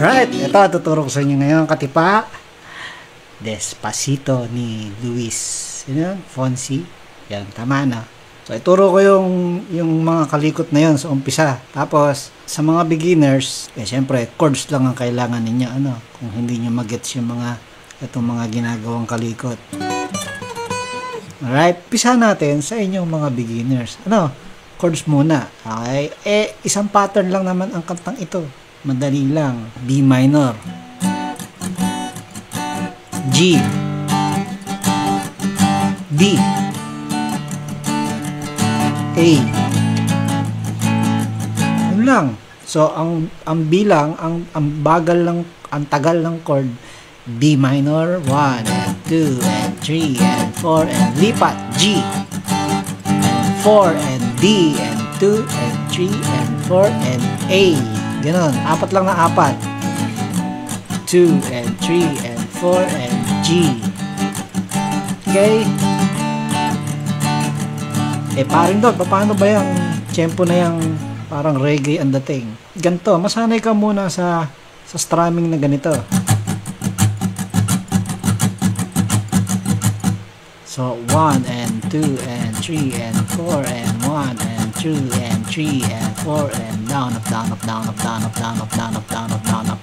Alright, ito tuturo ko sa inyo ngayon katipa Despacito ni Luis. Yun, Fonsi. Yan, tama na. So, ituro ko yung mga kalikot na yun sa umpisa. Tapos, sa mga beginners, syempre, chords lang ang kailangan ninyo. Kung hindi nyo magets yung itong mga ginagawang kalikot. Alright, pisa natin sa inyong mga beginners. Chords muna. Okay? Isang pattern lang naman ang kantang ito. Madali lang. B minor. G. D. A. Yun lang. So, ang bilang, ang bagal lang, ang tagal ng chord, B minor, 1 and 2 and 3 and 4 and lipat, G. 4 and D and 2 and 3 and 4 and A. Ganon. Apat lang na apat. 2 and 3 and 4 and G. Okay? Paring Dot, paano ba yung tempo na yung parang reggae ang dating? Ganito, masanay ka muna sa strumming na ganito. So, 1 and 2 and 3 and 4 and 1 and 2 and 3 and 4 and down, up, down, up, down, up, down, up, down, up, down, up, down, up, down, up.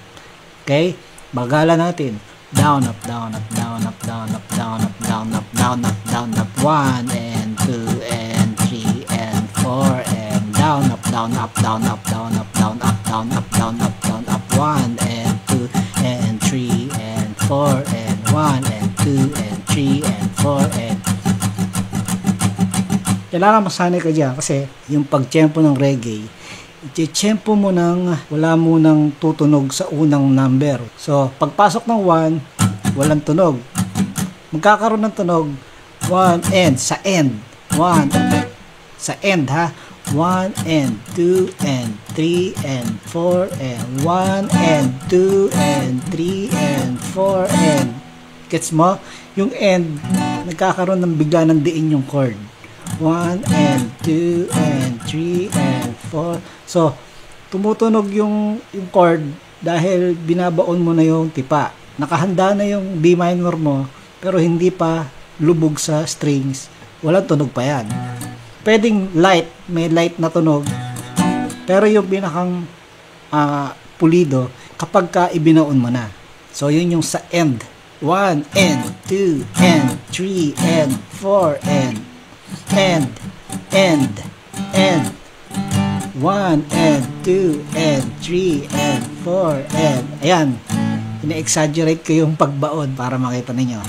Okay? Bagalan natin. Down, up, down, up, down, up, down, up, down, up, down, up, down, up, down, up, 1 and 2 and 3 and 4 and down, up, down, up, down, up, down, up, down, up, down, up, down, up, down, up, 1 and 2 and 3 and 4 and 1 and 2 and 3 and 4 and kailangan masanay ka dyan kasi yung pag-tempo ng reggae, i-tempo mo nang wala mo nang tutunog sa unang number. So, pagpasok ng 1, walang tunog. Magkakaroon ng tunog 1 and sa end. 1 sa end ha. 1 and 2 and 3 and 4 and 1 and 2 and 3 and 4 and gets mo? Yung end, nagkakaroon ng bigla ng diin yung chord. 1 and 2 and 3 and 4. So, tumutunog yung chord dahil binabaon mo na yung tipa. Nakahanda na yung B minor mo, pero hindi pa lubog sa strings. Walang tunog pa yan. Pwedeng light, may light na tunog. Pero yung pinakang pulido, kapag ka ibinaon mo na. So, yun yung sa end. 1 and 2 and 3 and 4 and 1 and 2 and 3 and 4 and ayan, ina-exaggerate ko yung pagbaon para makita ninyo.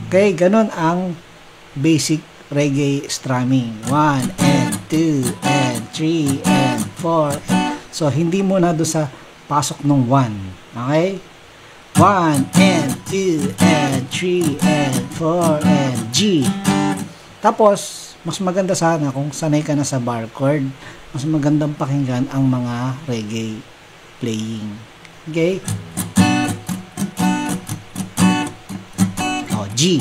Okay, ganun ang basic reggae strumming. 1 and 2 and 3 and 4 so hindi mo na doon sa pasok ng 1. Okay? 1 and 2 and 3 and 4 and G. Tapos, mas maganda sana kung sanay ka na sa bar chord. Mas magandang pakinggan ang mga reggae playing. Okay? G.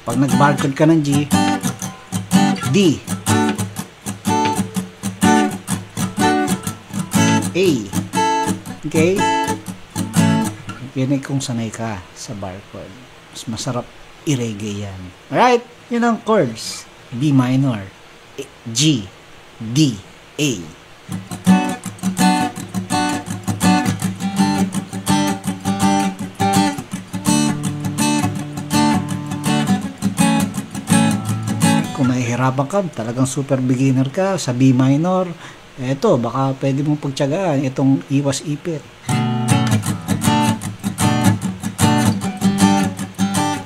Pag nag-bar chord ka ng G, D. A. Okay? Yan ay kung sanay ka sa bar chord. Mas masarap i-reggae yan. Alright? Yun ang chords. B minor, G, D, A. Kung nahihirapan ka, talagang super beginner ka sa B minor, eto, baka pwede mong pagtyagaan itong iwas ipit.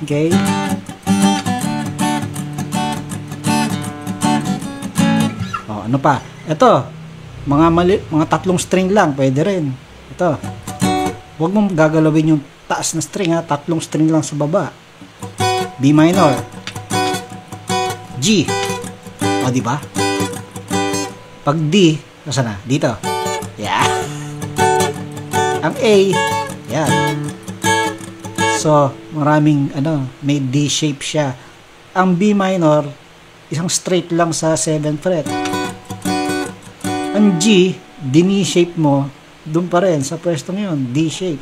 Okay? Ano pa? Ito, mga tatlong string lang, pwede rin. Ito. Huwag mong gagalawin yung taas na string ha, tatlong string lang sa baba. B minor. G. O, di ba? Pag D, nasaan na? Dito. Yeah. Ang A, yan. So, maraming, may D shape siya. Ang B minor, isang straight lang sa 7th fret. Ang G, dini-shape mo, doon pa rin sa pwestong yun, D-shape.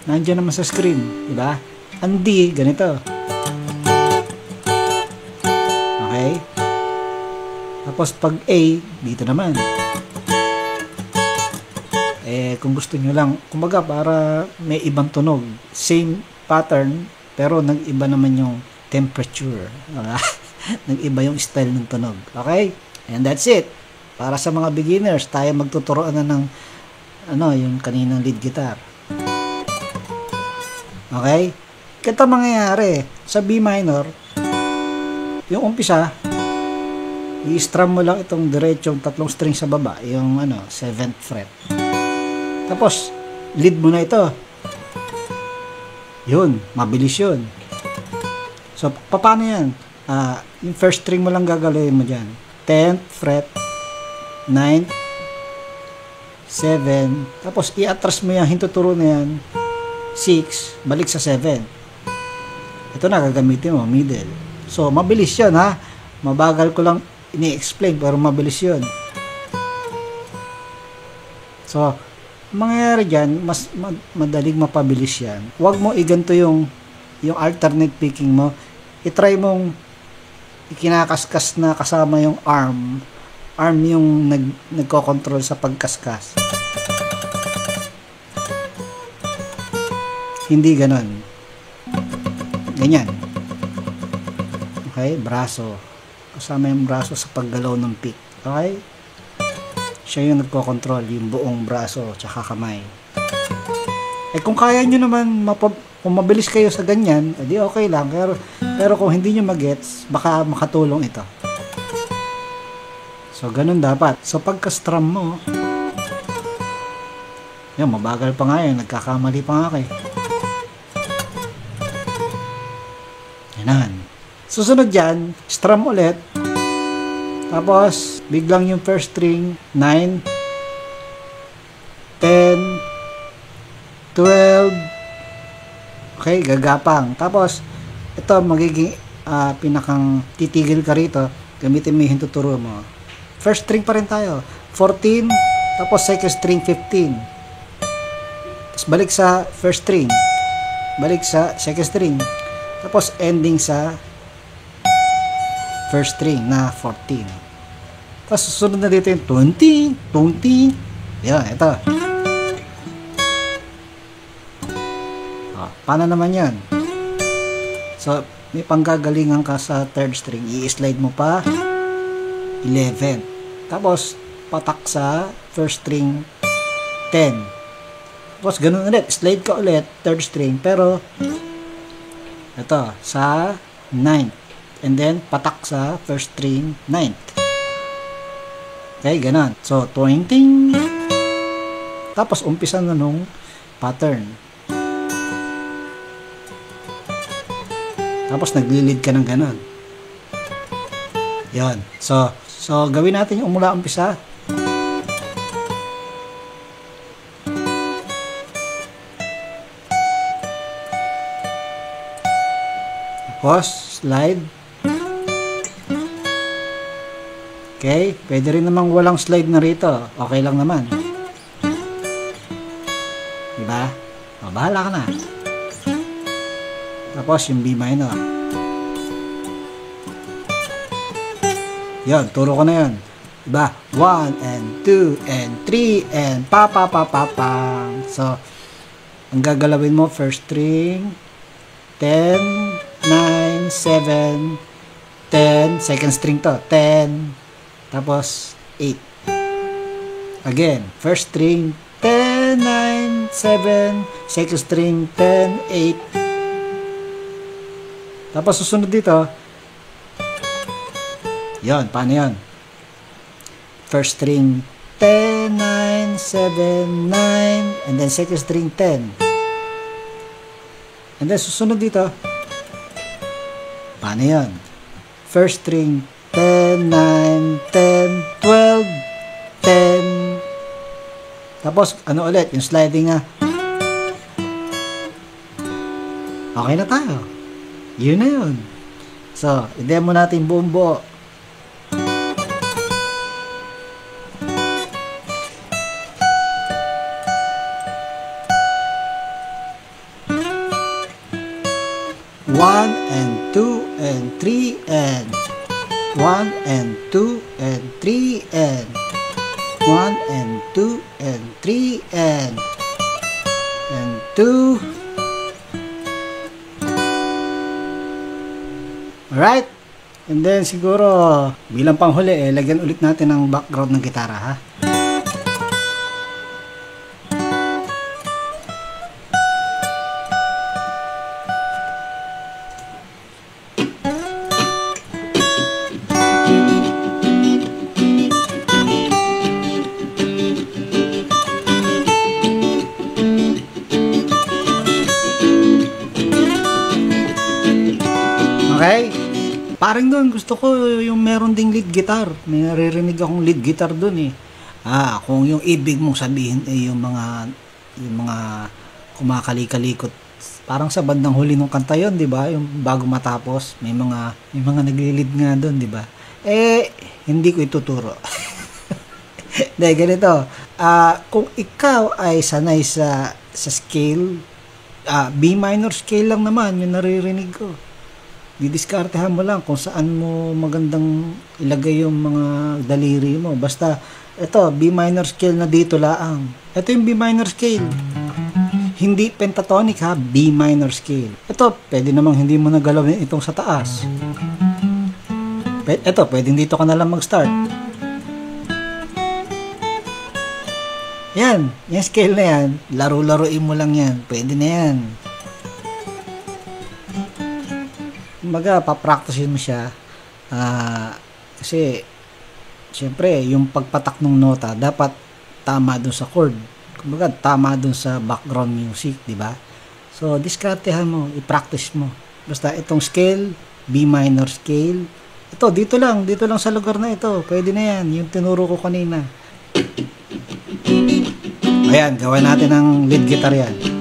Nandiyan naman sa screen, di ba? Ang D, ganito. Okay? Tapos pag A, dito naman. Kung gusto nyo lang, kumbaga para may ibang tunog. Same pattern, pero nag-iba naman yung temperature. Nag-iba yung style ng tunog. Okay? And that's it. Para sa mga beginners, tayo magtuturoan na ng yung kaninang lead guitar. Okay? Ganito mangyayari. Sa B minor, yung umpisa, i-strum mo lang itong diretsong 3 string sa baba, yung 7th fret. Tapos, lead mo na ito. Yun, mabilis yun. So, paano yan? Yung first string mo lang gagawin mo dyan. 10th fret, 9th, 7, tapos i-atras mo yan, hintuturo na yan, 6, balik sa 7. Ito na, gagamitin mo, middle. So, mabilis yun, ha? Mabagal ko lang ini-explain, pero mabilis yun. So, mangyayari dyan, mas madaling mapabilis yan. Huwag mo iganto yung alternate picking mo. I-try mong ikinakaskas na kasama yung arm. Arm yung nagko-control sa pagkaskas. Hindi ganon. Ganyan. Okay, braso. Kasama yung braso sa paggalaw ng pick. Okay? Siya yung nagko-control, yung buong braso tsaka kamay. Kung kaya nyo naman, kung mabilis kayo sa ganyan, edi okay lang. Pero kung hindi nyo magets, baka makatulong ito. So, ganun dapat. So, pagka-strum mo, yun, mabagal pa nga yun. Nagkakamali pa nga kayo. Yan. Susunod dyan, strum ulit. Tapos, biglang yung first string, 9, 10, 12, okay, gagapang. Tapos, ito, magiging pinakang titigil ka rito, gamitin mo yung hintuturo mo. First string pa rin tayo, 14, tapos second string, 15. Tapos, balik sa first string, balik sa second string, tapos ending sa first string na 14. Tapos susunod na dito yung 20. Yan, ito. Paano naman yan? So, may panggagalingan ka sa third string. I-slide mo pa 11. Tapos, patak sa first string 10. Tapos, ganun ulit. Slide ka ulit, third string. Pero, ito, sa 9th. And then, patak sa first string, 9th. Okay, ganun. So, 20. Tapos, umpisa na nung pattern. Tapos, naglilid ka ng ganun. Yan. So, gawin natin yung mula umpisa. Tapos, slide. Okay, pwede rin namang walang slide na rito. Okay lang naman. Diba? O, bahala ka na. Tapos yung B minor. Yan, turo ko na yan. Diba? 1 and 2 and 3 and pa. So, ang gagalawin mo, first string, 10, 9, 7, 10, second string to, 10, tapos 8. Again, first string 10, 9, 7, second string 10, 8. Tapos susunod dito, yon, paano yon? First string 10, 9, 7, 9, and then second string 10. And then susunod dito, paano yon? First string 10, 9, 10, 12, 10. Tapos, ano ulit? Yung sliding nga. Okay na tayo. Yun na yun. So, i-demo natin buong buo. 1 and 2 and 3 and 1 and 2 and 3 and 1 and 2 and 3 and 2. Alright. And then siguro bilang panghuli lagyan ulit natin ng background ng gitara, ha. Okay? Parang doon, gusto ko yung meron ding lead guitar. May naririnig akong lead guitar doon eh. Kung yung ibig mong sabihin yung mga kumakali-kalikot. Parang sa bandang huli ng kanta yon, 'di ba? Yung bago matapos, may mga nagli-lead nga doon, 'di ba? Hindi ko ituturo. Dahil ganito, kung ikaw ay sanay sa scale, B minor scale lang naman yung naririnig ko. Didiskartehan mo lang kung saan mo magandang ilagay yung mga daliri mo. Basta, ito, B minor scale na dito laang. Ito yung B minor scale. Hindi pentatonic ha, B minor scale. Ito, pwede namang hindi mo nagalawin itong sa taas. Ito, pwedeng dito ka na lang mag-start. Yan, yung scale na yan, laro-laruin mo lang yan. Pwede na yan. Kumbaga, papracticein mo siya. Kasi, siyempre, yung pagpatak ng nota, dapat tama dun sa chord. Kumbaga, tama dun sa background music, di ba? So, diskartehan mo, i-practice mo. Basta itong scale, B minor scale. Ito, dito lang sa lugar na ito. Pwede na yan, yung tinuro ko kanina. Ayan, gawin natin ng lead guitar yan.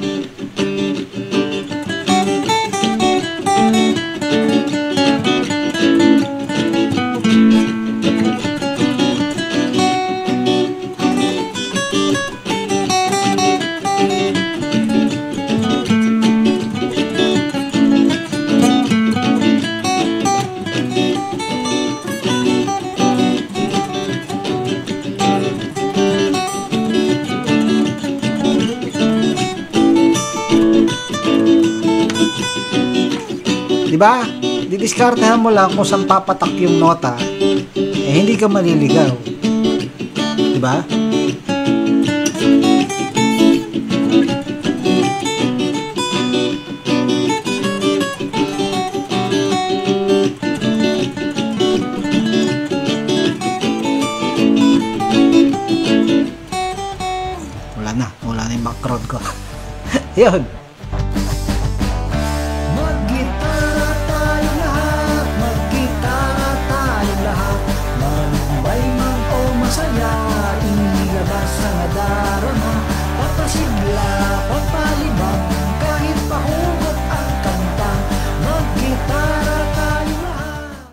Diba? Didiskartehan mo lang kung saan papatak yung nota, hindi ka maliligaw. Diba? Wala na yung background ko. Yun.